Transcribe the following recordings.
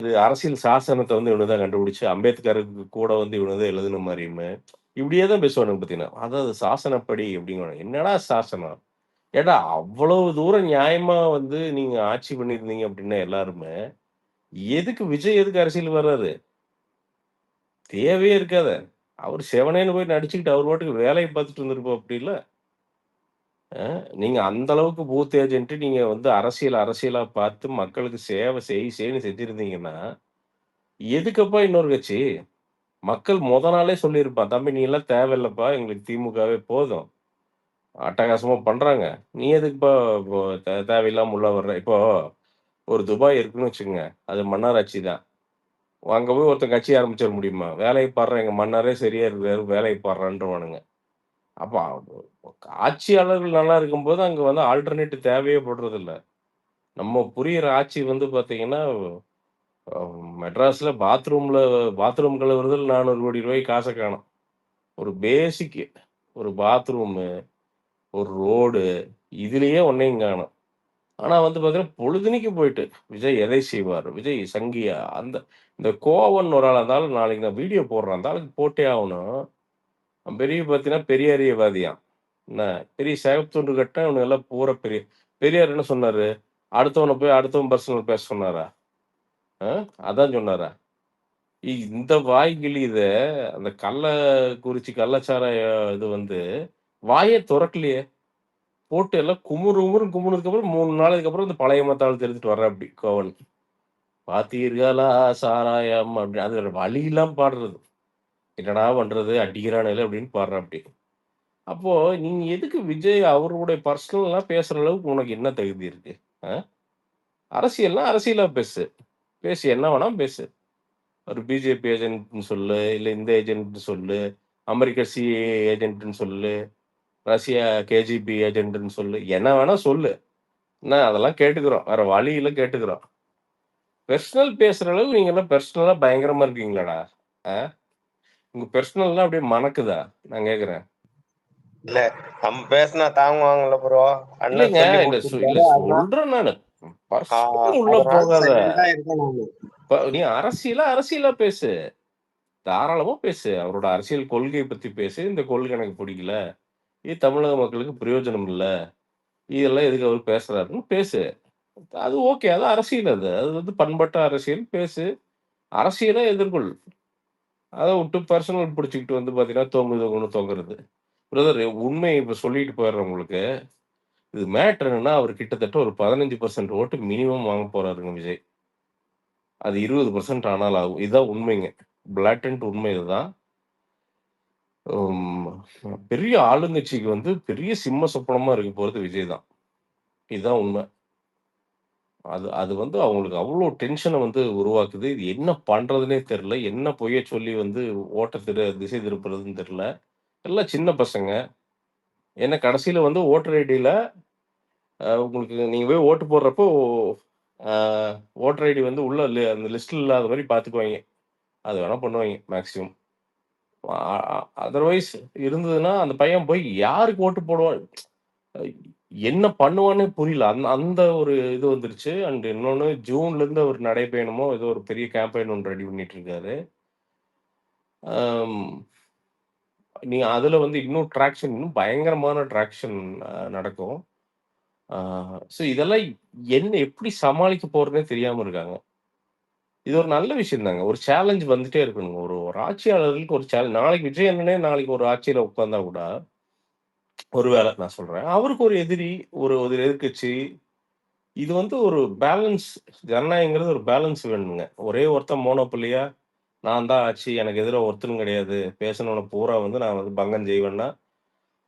இது அரசியல் சாசனத்த வந்து இவனுங்க தான் கண்டுபிடிச்சு, அம்பேத்கருக்கு கூட வந்து இவனுங்க தான் எழுதுன மாரியுமே, இப்படியே தான் பேசுவானுங்க பார்த்தீங்கன்னா. அதாவது சாசனப்படி அப்படிங்குவானுங்க. என்னடா சாசனம்? ஏன்டா அவ்வளவு தூரம் நியாயமா வந்து நீங்க ஆட்சி பண்ணியிருந்தீங்க அப்படின்னா எல்லாருமே, எதுக்கு விஜய் எதுக்கு அரசியலுக்கு வர்றாரு? தேவையே இருக்காதே. அவரு செவனேன்னு போய் நடிச்சுக்கிட்டு அவர் பாட்டுக்கு வேலைய பார்த்துட்டு இருந்திருப்பாப்டில்ல. அ நீங்க அந்த அளவுக்கு பூத் ஏஜென்ட் நீங்க வந்து அரசியலா பார்த்து மக்களுக்கு சேவை செய்ன்னு செஞ்சிருந்தீங்கன்னா, எதுக்கப்பா இன்னொரு கட்சி? மக்கள் நாளே சொல்லியிருப்பான். "தம்பி நீ எல்லாம் தேவையில்லப்பா. எங்களுக்கு திமுகவே போதும். அட்டகாசமா பண்றாங்க. நீ எதுக்குப்பா இப்போ தேவையில்லாம உள்ள வர்ற?" இப்போ ஒரு துபாய் இருக்குன்னு வச்சுக்கங்க. அது மன்னராட்சி தான். அங்க போய் ஒருத்தன் கட்சி ஆரம்பிச்சிட முடியுமா? "வேலைய பார்றா, எங்க மன்னரே சரியா இருக்காரு. வேலைய பார்றான்ருவானுங்க." அப்ப ஆட்சியாளர்கள் நல்லா இருக்கும்போது, அங்க வந்து ஆல்டர்னேட்டிவ் தேவையே படுறதில்ல. நம்ம புரியிற ஆட்சி வந்து பார்த்தீங்கன்னா, அ மெட்ராஸ்ல பாத்ரூம் கழுவுறதுல ரூ. 400,00,00,000 காச காணோம். ஒரு பேசிக் ஒரு பாத்ரூமு, ஒரு ரோடு இதுலயே ஒண்ணையும் காணோம். ஆனா வந்து பார்த்தீங்கன்னா, பொழுதன்னைக்கும் போயிட்டு, விஜய் எதை செய்வார்? விஜய் சங்கியா? இந்த கோவம்ன்னு ஒரு ஆள் அந்த ஆளு நாளைக்கு நான் வீடியோ போடுறேன். அந்த ஆளுக்கு போட்டே ஆவணும். அவன் பெரிய பார்த்தீங்கன்னா, பெரியாரியவாதியாம். என்ன பெரிய சிவப்பு கட்டன் இவனுங்க எல்லாம் பூரா பெரியார் என்ன சொன்னாரு? அடுத்தவன போய் அடுத்தவன் பர்சனல் பேச சொன்னாரா? அ அதான் சொன்னாரா? இந்த வாய் கிழியுத அந்த கள்ளக்குறிச்சி கள்ளச்சாராய இது வந்து வாயே தொறக்கலையே! போட்டு எல்லாம் குமுறு குமுறுன்னு குமுறுனதுக்கப்புறம் 3 நாளைக்கு அப்புறம் இந்த பழைய மத்தாளத்த எடுத்துட்டு வர்றாப்படி கோவன். "பார்த்தீர்களா சாராயம்" அப்படி அது வழி இல்லாம பாடுறது. "என்னடா பண்றது? அடிக்கிறானுங்களே" அப்படின்னு பாடுறாப்படி. அப்போ நீங்க எதுக்கு விஜய் அவருடைய பர்சனல்லாம் பேசுற அளவுக்கு உனக்கு என்ன தகுதி இருக்கு? அ அரசியல்னா அரசியலா பேசு. பேசு என்ன வேணா பேசு. ஒரு பிஜேபி ஏஜென்ட்ன்னு சொல்லு, இல்ல இந்த ஏஜென்ட்ன்னு சொல்லு, அமெரிக்கா சிஐஏ ஏஜென்ட்ன்னு சொல்லு, ரஷ்யா கேஜிபி ஏஜென்ட்ன்னு சொல்லு. என்ன வேணா சொல்லு. என்ன அதெல்லாம் கேட்டுக்கிறோம். வேற வழி இல்ல கேட்டுக்கிறோம். பெர்சனல் பேசுற அளவு நீங்கலாம் பெர்சனலா பயங்கரமா இருக்கீங்களாடா? அ உங்க பெர்சனல்லாம் அப்படியே மணக்குதா? நான் கேட்கிறேன். இல்ல நம்ம பேசினா தாங்குவாங்கல்ல ப்ரோ. அண்ணன் இல்லைங்க. சொல்லி இல்ல குடுத்துருக்காரு. அதனால சொல்றேன் நானு. பர்சனல் உள்ள அதனால போகாத. சைலண்டா இருக்கேன் நானு. நீ அரசியலா பேசு. தாராளமா பேசு. அவரோட அரசியல் கொள்கைய பத்தி பேசு. இந்த கொள்கை எனக்கு பிடிக்கல. இது தமிழக மக்களுக்கு பிரயோஜனம் இல்ல. இதெல்லாம் எதுக்கு அவரு பேசுறாருன்னு பேசு. அது ஓகே. அது அரசியல் அது. அது வந்து பண்பட்ட அரசியல். பேசு. அரசியல எதிர்கொள். அத விட்டு பெர்சனல் புடிச்சுக்கிட்டு வந்து பார்த்தீங்கன்னா, தொங்கு தொங்குன்னு தொங்குறது. பிரதர் உண்மைய இப்ப சொல்லிட்டு போயிடுறேன் உங்களுக்கு. இது மேட்டர் என்னன்னா, அவரு கிட்டத்தட்ட ஒரு 15% ஓட்டு மினிமம் வாங்க போறாருங்க விஜய். அது 20% ஆனாலும் ஆகும். இதுதான் உண்மைங்க. பிளாட்டன்ட் உண்மை இதுதான். ம் பெரிய ஆளுங்கட்சிக்கு வந்து பெரிய சிம்ம சொப்பனமா இருக்க போறது விஜய் தான். இதுதான் உண்ம. அது அது வந்து அவங்களுக்கு அவ்ளோ டென்ஷன வந்து உருவாக்குது. இது என்ன பண்றதுன்னே தெரியல. என்ன பொய்ய சொல்லி வந்து ஓட்ட திசை திருப்புறதுன்னு தெரியல. எல்லாம் சின்ன பசங்க. ஏன்னா கடைசியில வந்து ஓட்டர் ஐடில உங்களுக்கு நீங்க போய் ஓட்டு போடுறப்போ, அ ஓட்டர் ஐடி வந்து உள்ள அந்த லிஸ்ட்ல இல்லாத மாரி பார்த்துக்குவாய்ங்க. அது வேணா பண்ணுவாய்ங்க மேக்ஸிமம். அ அ அதர்வைஸ் இருந்ததுன்னா, அந்த பையன் போய் யாருக்கு ஓட்டு போடுவான்? என்ன பண்ணுவான்னே புரியல. அந்த ஒரு இது வந்துருச்சு. அண்ட் இன்னொன்னு ஜூன்லேருந்து அவர் நடைப்பயணமோ, ஏதோ ஒரு பெரிய கேம்பெயின் ஒண்ணு ரெடி பண்ணிட்டு இருக்காரு. அம் நீங்க அதுல வந்து இன்னும் பயங்கரமான ட்ராக்ஷன் நடக்கும். ஆ ஸோ இதெல்லாம் எப்படி சமாளிக்க போறதுன்னே தெரியாம இருக்காங்க. இது ஒரு நல்ல விஷயம் தாங்க. ஒரு சேலஞ்ச் வந்துட்டே இருக்கணுங்க. ஒரு ஒரு ஆட்சியாளர்களுக்கு ஒரு நாளைக்கு விஜய் அண்ணனே நாளைக்கு ஒரு ஆட்சியில உட்கார்ந்தா கூட, ஒரு வேள நான் சொல்றேன். அவருக்கு ஒரு எதிரி, ஒரு எதிர்க்கட்சி. இது வந்து ஒரு பேலன்ஸ் ஜனநாயகங்கிறது ஒரு பேலன்ஸ் வேணுங்க. ஒரே ஒருத்தன் மோனோபோலியா, நான் தான் ஆட்சி, எனக்கு எதிரா ஒருத்தனும் கிடையாது. பேசினவன பூரா வந்து நான் வந்து பங்கம் செய்வேன்னா,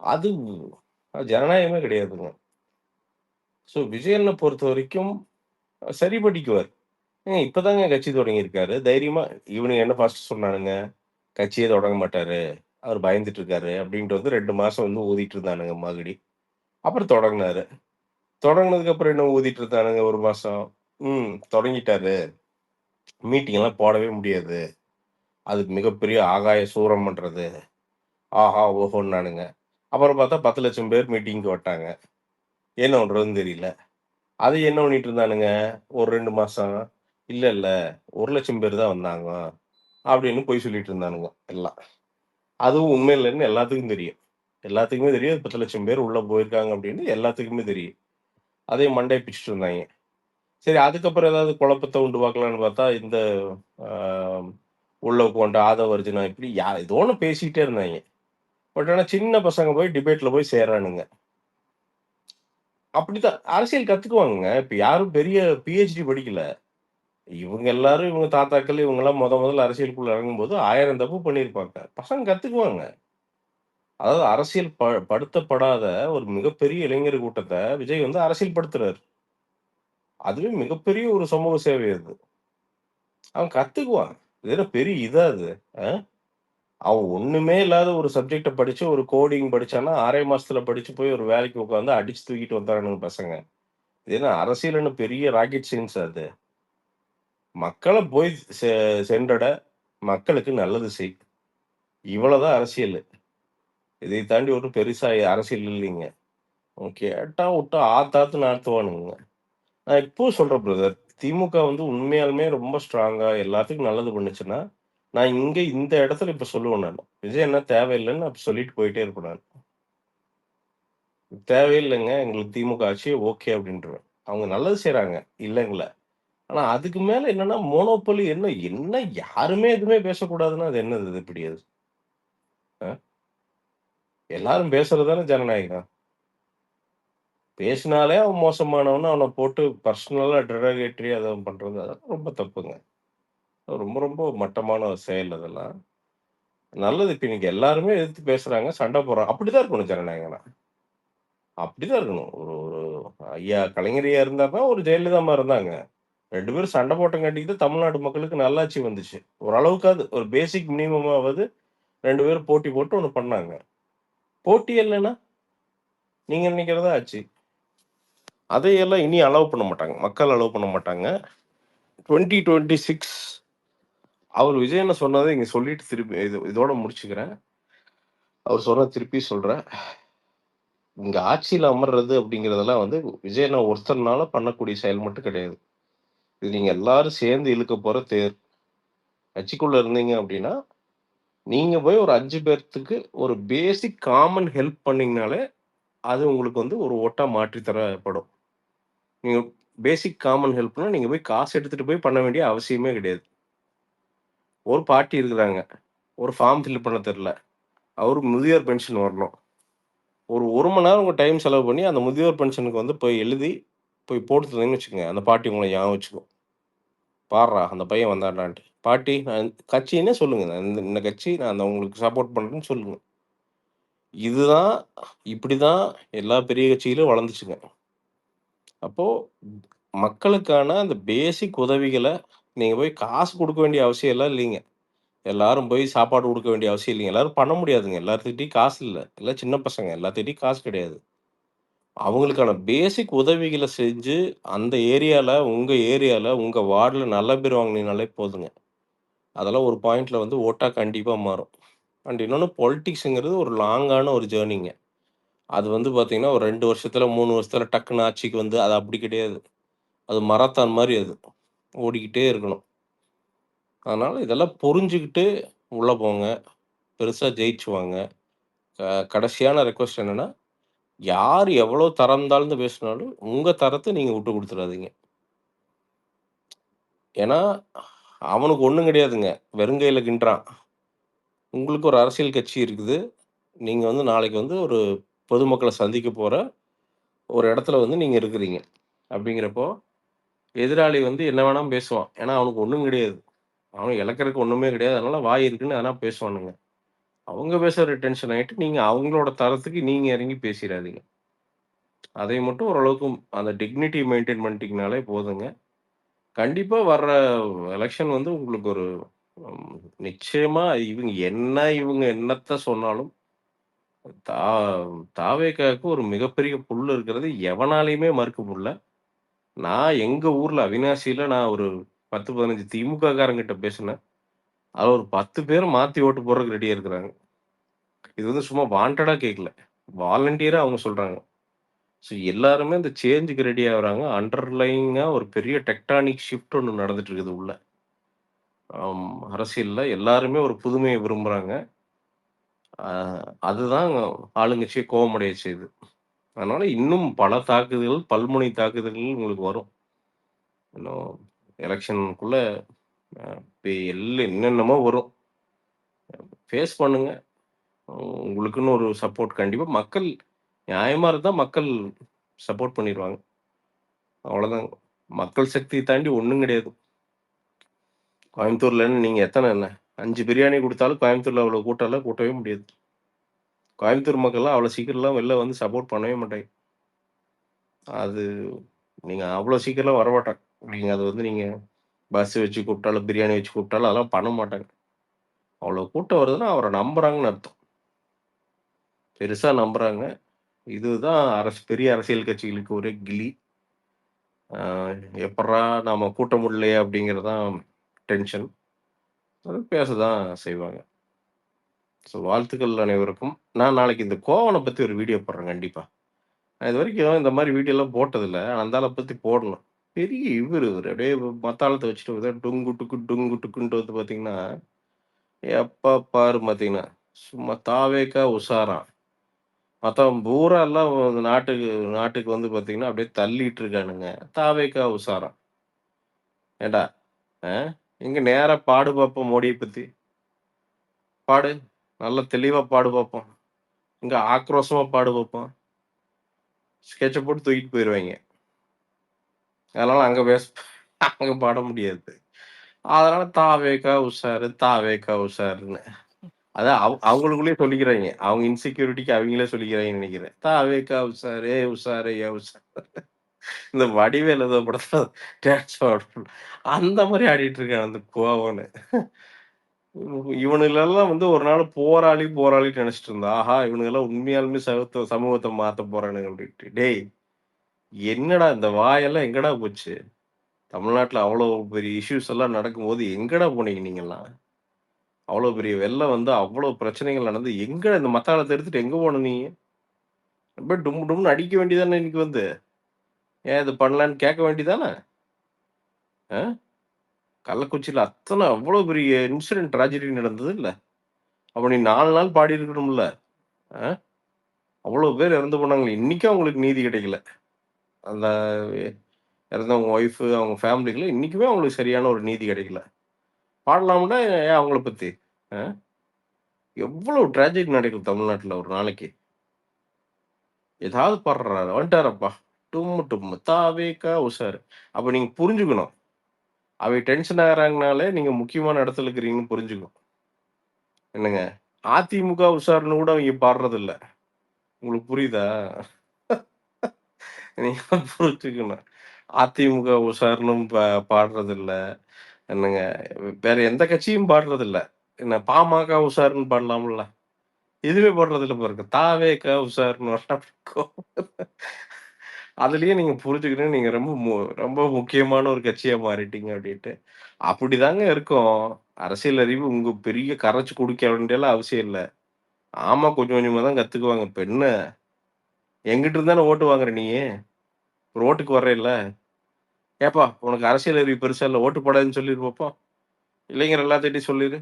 அது ஜனநாயகமே கிடையாதுங்க. ஸோ விஜய் அண்ணன பொறுத்தவரைக்கும் சரிப்பட்டிக்குவார். இப்பதாங்க கட்சி தொடங்கியிருக்காரு. தைரியமா இவனுங்க என்ன ஃபர்ஸ்ட் சொன்னானுங்க, கட்சியே தொடங்க மாட்டாரு. அவரு பயந்துட்டு இருக்காரு அப்டின்ட்டு வந்து 2 மாசம் வந்து ஊதிட்டு இருந்தானுங்க மகுடி. அப்புறம் தொடங்குனாரு. தொடங்குனதுக்கு அப்புறம் என்ன ஊதிட்டு இருந்தானுங்க 1 மாசம். தொடங்கிட்டாரு. மீட்டிங்லாம் போடவே முடியாது. அது மிகப்பெரிய ஆகாய சூரம் பண்றது. ஆஹா! ஓஹோன்னானுங்க. அப்புறம் பார்த்தா 10,00,000 பேர் மீட்டிங்க்கு வட்டாங்க. என்ன பண்றதுன்னு தெரியல. அது என்ன பண்ணிட்டு இருந்தானுங்க, ஒரு 2 மாசம். இல்ல, இல்ல 1,00,000 பேர் தான் வந்தாங்க. அப்படின்னு பொய் சொல்லிட்டு இருந்தானுங்க எல்லாம். அதுவும் உண்மை இல்லன்னு எல்லாத்துக்கும் தெரியும். எல்லாத்துக்குமே தெரியும். 10,00,000 பேர் உள்ள போயிருக்காங்க அப்படின்னு எல்லாத்துக்குமே தெரியும். அதையும் மண்டைய பிச்சுட்டு இருந்தாய்ங்க. சரி அதுக்கப்புறம் ஏதாவது குழப்பத்த உண்டுவாக்கலான்னு பார்த்தா, இந்த ஆ உள்ள உட்காந்துட்டு ஆதவ அர்ஜுனா இப்படி ஏதோ ஒண்ணு பேசிக்கிட்டே இருந்தாய்ங்க. பட் ஆனா சின்ன பசங்க போய் டிபேட்ல போய் சேர்றானுங்க. அப்படித்தான் அரசியல் கத்துக்குவாங்கங்க. இப்ப யாரும் பெரிய பிஹெச்டி படிக்கல. இவங்க எல்லாரும் இவங்க தாத்தாக்கள் இவங்கலாம் முதல்ல அரசியலுக்குள்ள இறங்கும்போது 1000 தப்பு பண்ணியிருப்பாங்க. பசங்க கத்துக்குவாங்க. அதாவது அரசியல் படுத்தப்படாத ஒரு மிகப்பெரிய இளைஞர் கூட்டத்த விஜய் வந்து அரசியல் படுத்துறாரு. அதுவே மிகப்பெரிய ஒரு சமூக சேவை அது. அவன் கத்துக்குவான். இது என்ன பெரிய இதா அது? அ அவன் ஒண்ணுமே இல்லாத ஒரு சப்ஜெக்ட்ட படிச்சு, ஒரு கோடிங் படிச்சான்னா, 6 மாசத்துல படிச்சு போய் ஒரு வேலைக்கு உட்கார்ந்து அடிச்சு தூக்கிட்டு வந்துர்றானுங்க பசங்க. இது என்ன அரசியல்ன்னு பெரிய ராக்கெட் சயின்ஸா அது? மக்கள போய் சென்றட, மக்களுக்கு நல்லது செய். இவ்வளவுதான் அரசியலு. இதை தாண்டி ஒண்ணும் பெருசா அரசியல் இல்லைங்க. கேட்டா வுட்டா ஆத்தாத்துன்னு ஆத்துவானுங்க. நான் இப்பவும் சொல்றேன் பிரதர். திமுக வந்து உண்மையாலுமே ரொம்ப ஸ்ட்ராங்கா எல்லாத்துக்கும் நல்லது பண்ணுச்சுன்னா, நான் இங்க இந்த இடத்துல இப்ப சொல்லுவேன் நானு. விஜய் அண்ணா தேவையில்லன்னு நான் சொல்லிட்டு போயிட்டே இருப்பேன் நானு. தேவையில்லைங்க. எங்களுக்கு திமுக ஆட்சி ஓகே அப்டின்ருவேன். அவங்க நல்லது செய்றாங்க. இல்லங்கல்ல. ஆனா அதுக்கு மேல என்னன்னா மோனோபோலி என்ன என்ன யாருமே எதுவுமே பேசக்கூடாதுன்னா, அது என்னது அது எப்படி அது? அ எல்லாரும் பேசுறது தானே ஜனநாயகம். பேசினாலே அவன் மோசமானவன்னு அவன போட்டு பர்சனலா டெரகேட்டரி அத பண்றது அதெல்லாம் ரொம்ப தப்புங்க. ரொம்ப ரொம்ப மட்டமான ஒரு செயல் அதெல்லாம். நல்லது இப்ப இன்னைக்கு எல்லாருமே எதிர்த்து பேசுறாங்க, சண்ட போடுறாங்க. அப்படிதான் இருக்கணும் ஜனநாயகம்னா. அப்படிதான் இருக்கணும். ஒரு ஒரு ஐயா கலைஞர் ஐயா இருந்தாருன்னா, ஒரு ஜெயலலிதா அம்மா இருந்தாங்க. 2 பேரும் சண்ட போட்டங்காட்டிக்கு தான் தமிழ்நாட்டு மக்களுக்கு நல்லாட்சி வந்துச்சு. ஓரளவுக்காவது ஒரு பேசிக் மினிமமாவது 2 பேரும் போட்டி போட்டு ஒண்ணு பண்ணாங்க. போட்டியே இல்லன்னா, நீங்க நினைக்கிறதா ஆச்சு. அதையெல்லாம் இனி அலோவ் பண்ண மாட்டாங்க. மக்கள் அலோவ் பண்ண மாட்டாங்க. 2026 அவர் விஜய் அண்ணன் சொன்னத இங்க சொல்லிட்டு திருப்பி இதோட முடிச்சுக்கிறேன். அவர் சொன்னத திருப்பி சொல்றேன். இங்க ஆட்சியில அமர்றது அப்படிங்கிறதெல்லாம் வந்து விஜய் அண்ணன் ஒருத்தர்னால பண்ணக்கூடிய செயல் மட்டும் கிடையாது. இது நீங்க எல்லாரும் சேர்ந்து இழுக்க போற தேர். கட்சிக்குள்ள இருந்தீங்க அப்படின்னா, நீங்க போய் ஒரு 5 பேர்த்துக்கு ஒரு பேசிக் காமன் ஹெல்ப் பண்ணீங்கனாலே, அது உங்களுக்கு வந்து ஒரு ஓட்டா மாற்றி தரப்படும். நீங்க பேசிக் காமன் ஹெல்ப்னா, நீங்க போய் காசு எடுத்துட்டு போய் பண்ண வேண்டிய அவசியமே கிடையாது. ஒரு பாட்டி இருக்கிறாங்க. ஒரு ஃபார்ம் ஃபில் பண்ண தெரியல. அவருக்கு முதியோர் பென்ஷன் வரணும். ஒரு 1 மணி நேரம் உங்க டைம் செலவு பண்ணி, அந்த முதியோர் பென்ஷனுக்கு வந்து போய் எழுதி, போய் போட்டு தந்தீங்கன்னு வச்சுக்கங்க. அந்த பாட்டி உங்கள ஞாபகம் வச்சுக்கும். "பார்றா அந்த பையன் வந்தான்டான்ட்டு." பாட்டி நான் கட்சின்னே சொல்லுங்க. நான் இந்த கட்சி நான் உங்களுக்கு சப்போர்ட் பண்றேன்னு சொல்லுங்க. இதுதான் இப்படிதான் எல்லா பெரிய கட்சியிலும் வளர்ந்துச்சுங்க. அப்போ மக்களுக்கான அந்த பேசிக் உதவிகள நீங்க போய் காசு குடுக்க வேண்டிய அவசியம் எல்லாம் இல்லைங்க. எல்லாரும் போய் சாப்பாடு குடுக்க வேண்டிய அவசியம் இல்லைங்க. எல்லாரும் பண்ண முடியாதுங்க. எல்லார்த்துக்கிட்டயும் காசு இல்ல. எல்லாம் சின்ன பசங்க. எல்லாத்துக்கிட்டயும் காசு கிடையாது. அவங்களுக்கான பேசிக் உதவிகள செஞ்சு, அந்த உங்க ஏரியால, உங்க வார்டுல நல்ல பேர் வாங்குனீங்கனாலே போதுங்க. அதெல்லாம் ஒரு பாயிண்ட்ல வந்து ஓட்டா கண்டிப்பா மாறும். அண்ட் இன்னொன்னு பொலிடிக்ஸ்ங்கிறது ஒரு லாங்கான ஒரு ஜேர்னிங்க. அது வந்து பார்த்தீங்கன்னா, ஒரு 2 வருஷத்துல, 3 வருஷத்துல டக்குன்னு ஆட்சிக்கு வந்து அது அப்படி கிடையாது. அது மராத்தான் மாரி அது. ஓடிக்கிட்டே இருக்கணும். அதனால இதெல்லாம் புரிஞ்சுகிட்டு உள்ள போங்க. பெருசா ஜெயிச்சு வாங்க. கடைசியான ரெக்வெஸ்ட் என்னன்னா, யார் எவ்வளோ தரம் தாழ்ந்து பேசினாலும், உங்க தரத்த நீங்க விட்டு குடுத்துறாதீங்க. ஏன்னா, அவனுக்கு ஒண்ணும் கிடையாதுங்க. வெறுங்கையில கிண்டுறான். உங்களுக்கு ஒரு அரசியல் கட்சி இருக்குது. நீங்க வந்து நாளைக்கு வந்து ஒரு பொதுமக்கள சந்திக்க போற ஒரு இடத்துல வந்து நீங்க இருக்கிறீங்க. அப்படிங்கிறப்போ, எதிராளி வந்து என்ன வேணாலும் பேசுவான். ஏன்னா, அவனுக்கு ஒண்ணும் கிடையாது. அவன் இழக்கிறதுக்கு ஒண்ணுமே கிடையாது. அதனால வாய் இருக்குன்னு எதனா பேசுவானுங்க. அவங்க பேசுற டென்ஷன் ஆயிட்டு, நீங்க அவங்களோட தரத்துக்கு நீங்க இறங்கி பேசிறாதீங்க. அதை மட்டும் ஓரளவுக்கு அந்த டிக்னிட்டி மெயின்டெயின் பண்ணிட்டீங்கனாலே போதுங்க. கண்டிப்பா வர்ற எலக்ஷன் வந்து உங்களுக்கு ஒரு ம் நிச்சயமா இவங்க என்னத்த சொன்னாலும், தா தாவேகாவுக்கு ஒரு மிகப்பெரிய புல் இருக்கிறது எவனாலயுமே மறுக்க முடியல. நான் எங்க ஊர்ல அவிநாசியில நான் ஒரு 10, 15 திமுக காரங்கிட்ட பேசினேன். அதுல ஒரு 10 பேர் மாத்தி ஓட்டு போடுறதுக்கு ரெடியா இருக்கிறாங்க. இது வந்து சும்மா வாண்டடா கேட்கல. வாலண்டியரா அவங்க சொல்றாங்க. ஸோ எல்லாருமே இந்த சேஞ்சுக்கு ரெடி ஆகுறாங்க. அண்டர்லையிங்கா ஒரு பெரிய டெக்டானிக் ஷிஃப்ட் ஒண்ணு நடந்துட்டு இருக்குது உள்ள. அரசியல்ல எல்லாருமே ஒரு புதுமைய விரும்புறாங்க. அ அதுதான் ஆளுங்கட்சிய கோவமடைய செய்யுது. அதனால இன்னும் பல தாக்குதல்கள், பல்முனை தாக்குதல்கள் உங்களுக்கு வரும். இன்னும் எலக்ஷனுக்குள்ள இப்ப என்னென்னமோ வரும். ஃபேஸ் பண்ணுங்க. உங்களுக்குன்னு ஒரு சப்போர்ட் கண்டிப்பா மக்கள் நியாயமா இருந்தா மக்கள் சப்போர்ட் பண்ணிருவாங்க. அவ்வளோதாங்க. மக்கள் சக்திய தாண்டி ஒண்ணும் கிடையாது. கோயம்புத்தூர்லன்னு நீங்க எத்தன என்ன 5 பிரியாணி குடுத்தாலும் கோயம்புத்தூர்ல அவ்வளோ கூட்டம்லாம் கூட்டவே முடியாது. கோயம்புத்தூர் மக்கள்லாம் அவ்வளோ சீக்கிரம்லாம் வெளில வந்து சப்போர்ட் பண்ணவே மாட்டாங்க. அது நீங்க அவ்வளோ சீக்கிரம்லாம் வரமாட்டாங்க. நீங்க அது வந்து நீங்க பஸ் வச்சு கூப்பிட்டாலும், பிரியாணி வச்சு கூப்பிட்டாலும் அதெல்லாம் பண்ண மாட்டாங்க. அவ்வளோ கூட்டம் வருதுன்னா அவர நம்புறாங்கன்னு அர்த்தம். பெருசா நம்புறாங்க. இதுதான் பெரிய அரசியல் கட்சிகளுக்கு ஒரே கிலி. ஆ எப்புட்றா நாம கூட்ட முடியலையே அப்படிங்கிறது தான் டென்ஷன். அது பேசதான் செய்வாங்க. ஸோ வாழ்த்துக்கள் அனைவருக்கும். நான் நாளைக்கு இந்த கோவன பத்தி ஒரு வீடியோ போடுறேன் கண்டிப்பா. நான் இதுவரைக்கும் இந்த மாரி வீடியோலாம் போட்டதில்ல. ஆனா அந்த ஆள பத்தி போடணும். பெரிய இவரு அப்படியே மத்த ஆளத்த வச்சுட்டு ஏதோ டுங்கு டுக்கு டுங்கு டுக்குன்ட்டு வந்து பார்த்தீங்கன்னா, எப்ப பாரு பார்த்தீங்கன்னா, சும்மா தாவேக்கா உஷாராம். மத்தவன் பூரா எல்லாம் நாட்டுக்கு நாட்டுக்கு வந்து பார்த்தீங்கன்னா, அப்படியே தள்ளிட்டு இருக்கானுங்க. தாவேக்கா உஷாராம். ஏன்டா, அ எங்க நேரா பாடு பார்ப்போம் மோடிய பத்தி. பாடு. நல்லா தெளிவா பாடு பார்ப்போம். இங்க ஆக்ரோஷமா பாடு பார்ப்போம். ஸ்கெட்ச போட்டு தூக்கிட்டு போயிருவாய்ங்க. அதனால அங்க பாட முடியாது. அதனால தாவேக்கா உஷாரு, தாவேக்கா உஷாருன்னு. அதான் அவங்களுக்குள்ளேயே சொல்லிக்கிறாய்ங்க. அவங்க இன்செக்யூரிட்டிக்கு அவங்களே சொல்லிக்கிறாய்ங்கன்னு நெனைக்கிறேன். தாவேக்கா உஷாரு, ஏய் உஷாரு, ஏய் உஷாரு. இந்த வடிவேலு ஏதோ படத்துல டான்ஸ் ஆடும். அந்த மாரி ஆடிட்டு இருக்கான் அந்த கோவன்னு. இவனுங்களெல்லாம் வந்து ஒரு நாள் போராளி, போராளின்னு நெனச்சுட்டு இருந்தான். ஆஹா! இவனுங்கலாம் உண்மையாலுமே சமூகத்த மாத்த போறானுங்க அப்டின்ட்டு. டேய்! என்னடா இந்த வாயெல்லாம் எங்கடா போச்சு? தமிழ்நாட்டுல அவ்வளோ பெரிய இஷ்யூஸ் எல்லாம் நடக்கும்போது எங்கடா போனீங்க நீங்கலாம்? அவ்வளோ பெரிய வெள்ளம் வந்து அவ்வளோ பிரச்சனைகள் நடந்து எங்க இந்த மத்தாளத்த எடுத்துட்டு எங்க போன நீங்க? அப்படியே டும் டும்னு அடிக்க வேண்டியது தானே இன்னைக்கு வந்து. ஏன் இது பண்ணலான்னு கேட்க வேண்டியது தானே? ஆ? கள்ளக்குறிச்சியில அவ்வளோ பெரிய இன்சிடென்ட் ட்ராஜடி நடந்ததுல்ல. அப்ப நீ 4 நாள் பாடி இருக்கணும்ல. ஆ? அவ்வளோ பேர் இறந்து போனாங்களே! இன்னைக்கும் அவங்களுக்கு நீதி கிடைக்கல. அந்த இறந்தவங்க ஒய்ஃப், அவங்க ஃபேமிலிக்குலாம் இன்னைக்குமே அவங்களுக்கு சரியான ஒரு நீதி கிடைக்கல. பாடலாம்ல ஏன் அவங்கள பத்தி? ஆ? எவ்வளவு ட்ராஜடி நடக்குது தமிழ்நாட்டுல ஒரு நாளைக்கு. ஏதாவது பாடுறாரு. வந்துட்டாரப்பா. டும்மு டும்மு தாவேக்கா உஷாரு. அப்ப நீங்க புரிஞ்சுக்கணும். அவை டென்ஷன் ஆகுறாங்கனாலே நீங்க முக்கியமான இடத்துல இருக்கிறீங்கன்னு புரிஞ்சுக்கணும். என்னங்க? அதிமுக உஷாருன்னு கூட அவைங்க பாடுறதில்ல. உங்களுக்கு புரியுதா? நீங்க புரிஞ்சுக்கணும். அதிமுக உஷாருன்னும் பாடுறதில்ல. என்னங்க? வேற எந்த கட்சியும் பாடுறதில்ல. என்ன பாமக உஷாருன்னு பாடலாம்ல. எதுவுமே பாடுறதில்ல பாருங்க. தாவேக்கா உஷாருன்னு அதுலயே நீங்க புரிஞ்சுக்கணும். நீங்க ரொம்ப முக்கியமான ஒரு கட்சியா மாறிட்டீங்க அப்டின்ட்டு. அப்படிதாங்க இருக்கும். அரசியல் அறிவு உங்க பெரிய கரைச்சு குடிக்க வேண்டியலாம் அவசியம் இல்ல. ஆமா கொஞ்சம் கொஞ்சமா தான் கத்துக்குவாங்க. இப்ப என்ன என்கிட்ட இருந்து தானே ஓட்டு வாங்குற நீயி? ஒரு ஓட்டுக்கு வர்றேல்ல. ஏப்பா உனக்கு அரசியல் அறிவு பெருசா இல்ல. ஓட்டு போடாதன்னு சொல்லிரு பாப்போம். இளைஞர் எல்லாத்துட்டயும் சொல்லிரு.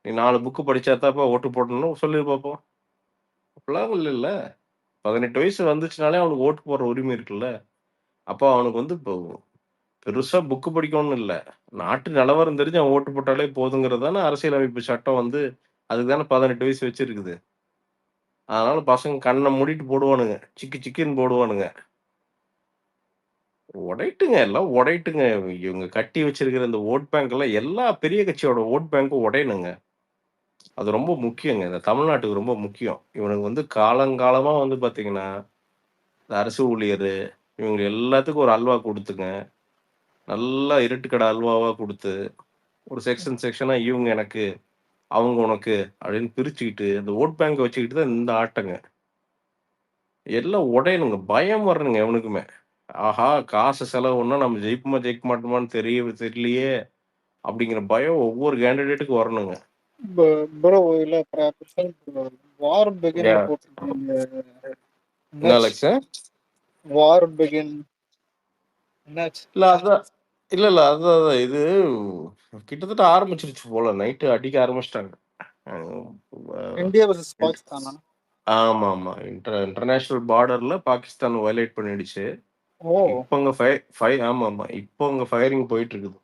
நீ 4 புக் படிச்சா தான்ப்பா ஓட்டு போடணும்னு சொல்லிரு பாப்போம். அப்படிலாம் இல்லல்ல. 18 வயசு வந்துச்சுனாலே அவனுக்கு ஓட்டு போடுற உரிமை இருக்குல்ல. அப்போ அவனுக்கு வந்து இப்போ பெருசா புக் படிக்கணும்னு இல்ல. நாட்டு நிலவரம் தெரிஞ்சு அவன் ஓட்டு போட்டாலே போதுங்கிறது தானே அரசியலமைப்பு சட்டம் வந்து அதுக்கு தானே 18 வயசு வச்சிருக்குது. அதனால பசங்க கண்ண மூடிட்டு போடுவானுங்க. சிக்கு சிக்குன்னு போடுவானுங்க. உடையட்டுங்க எல்லாம் உடையட்டுங்க. இவங்க கட்டி வச்சிருக்கிற இந்த வோட் பேங்க் எல்லாம் எல்லா பெரிய கட்சியோட வோட் பேங்க்கும் உடையணுங்க. அது ரொம்ப முக்கியங்க. இந்த தமிழ்நாட்டுக்கு ரொம்ப முக்கியம். இவனுங்க வந்து காலங்காலமா வந்து பார்த்தீங்கன்னா, இந்த அரசு ஊழியரு இவங்க எல்லாத்துக்கும் ஒரு அல்வா குடுத்துங்க. நல்லா இருட்டுக்கட அல்வாவா குடுத்து, ஒரு செக்ஷனா இவங்க எனக்கு, அவங்க உனக்கு அப்படின்னு பிரிச்சுக்கிட்டு, இந்த வோட் பேங்க்க வச்சுக்கிட்டு தான் இந்த ஆட்டங்க. எல்லாம் உடையணுங்க. பயம் வரணுங்க எவனுக்குமே. ஆஹா! காசு செலவு பண்ணா நம்ம ஜெயிப்போமா, ஜெயிக்க மாட்டோமான்னு தெரியலையே! அப்படிங்கிற பயம் ஒவ்வொரு கேண்டிடேட்டுக்கும் வரணுங்க. ப்ரோ இல்ல வார் பிகின்ல யாஹ்! போட்டிருக்கீங்க. என்ன நெக்ஸ்ட் அலெக்ஸு? வார் பிகின் என்னாச்சு? இல்ல அதான் இல்ல அதான் இது கிட்டத்தட்ட ஆரம்பிச்சிருச்சு போல. நைட்டு அடிக்க ஆரம்பிச்சிட்டாங்க. இந்தியா வர்சஸ் பாகிஸ்தானா? ஆமா. இன்டர்நேஷனல் பார்டர்ல பாகிஸ்தான் வயலேட் பண்ணிடுச்சு. ஓ இப்போ அங்க ஆமாமா. இப்போ அங்க ஃபயரிங் போயிட்டு இருக்குது.